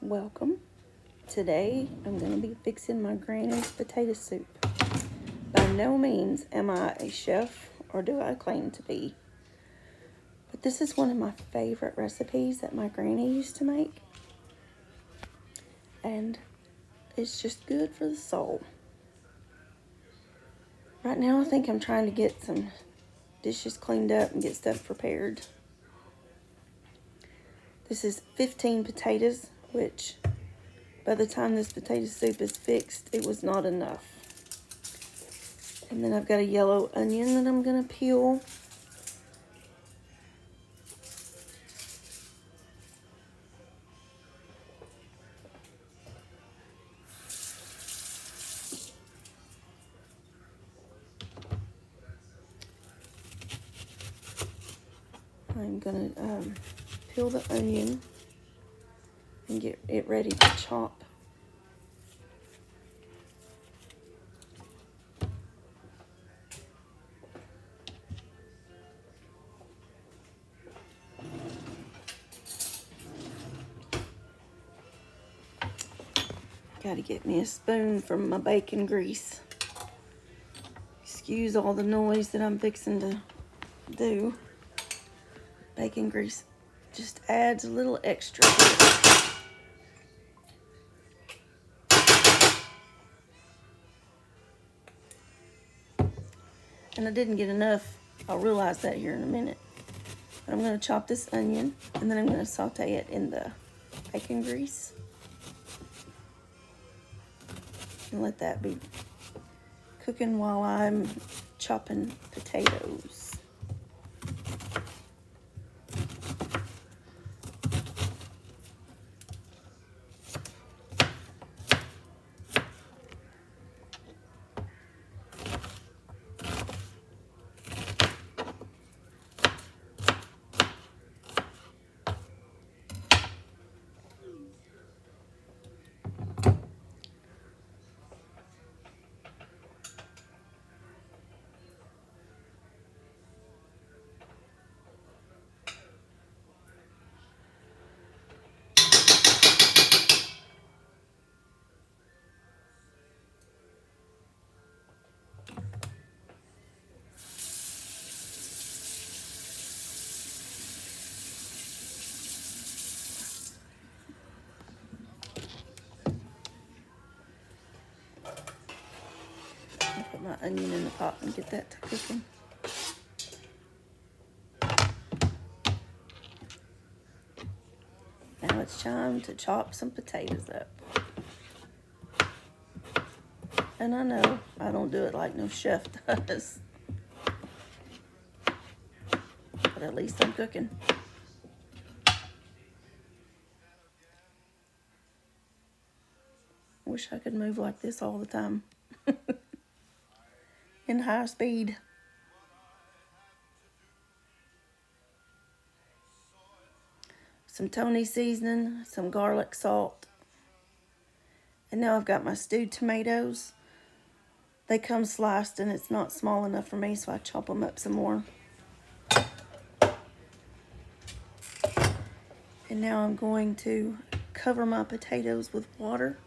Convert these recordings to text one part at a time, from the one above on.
Welcome. Today I'm going to be fixing my granny's potato soup. By no means am I a chef, or do I claim to be, but this is one of my favorite recipes that my granny used to make, and it's just good for the soul. Right now I think I'm trying to get some dishes cleaned up and get stuff prepared. This is 15 potatoes, which by the time this potato soup is fixed, it was not enough. And then I've got a yellow onion that I'm going to peel. I'm going to peel the onion and get it ready to chop. Got to get me a spoon from my bacon grease. Excuse all the noise that I'm fixing to do. Bacon grease just adds a little extra to it. And I didn't get enough. I'll realize that here in a minute. But I'm going to chop this onion, and then I'm going to saute it in the bacon grease. And let that be cooking while I'm chopping potatoes. I'll put my onion in the pot and get that to cooking. Now it's time to chop some potatoes up. And I know I don't do it like no chef does, but at least I'm cooking. Wish I could move like this all the time. In high speed. Some Tony seasoning, some garlic salt. And now I've got my stewed tomatoes. They come sliced and it's not small enough for me, so I chop them up some more. And now I'm going to cover my potatoes with water.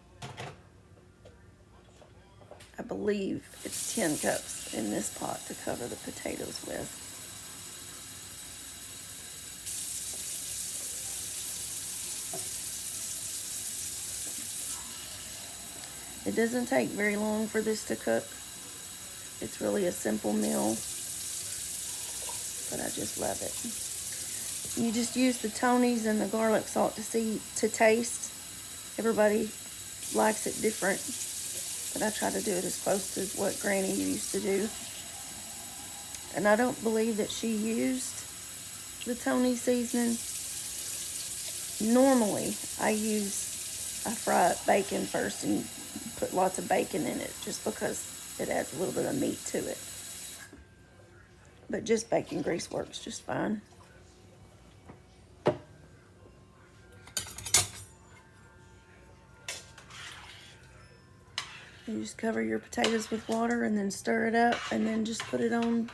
I believe it's 10 cups in this pot to cover the potatoes with. It doesn't take very long for this to cook. It's really a simple meal, but I just love it. You just use the Tony's and the garlic salt to taste. Everybody likes it different, but I try to do it as close to what Granny used to do. And I don't believe that she used the Tony seasoning. Normally, I fry up bacon first and put lots of bacon in it just because it adds a little bit of meat to it. But just bacon grease works just fine. You just cover your potatoes with water and then stir it up and then just put it on.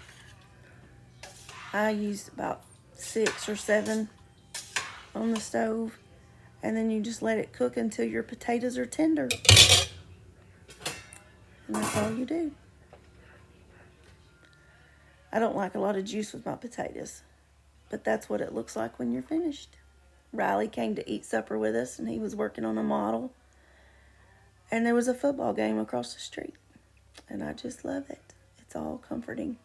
I use about 6 or 7 on the stove. And then you just let it cook until your potatoes are tender. And that's all you do. I don't like a lot of juice with my potatoes, but that's what it looks like when you're finished. Riley came to eat supper with us, and he was working on a model. And there was a football game across the street. And I just love it. It's all comforting.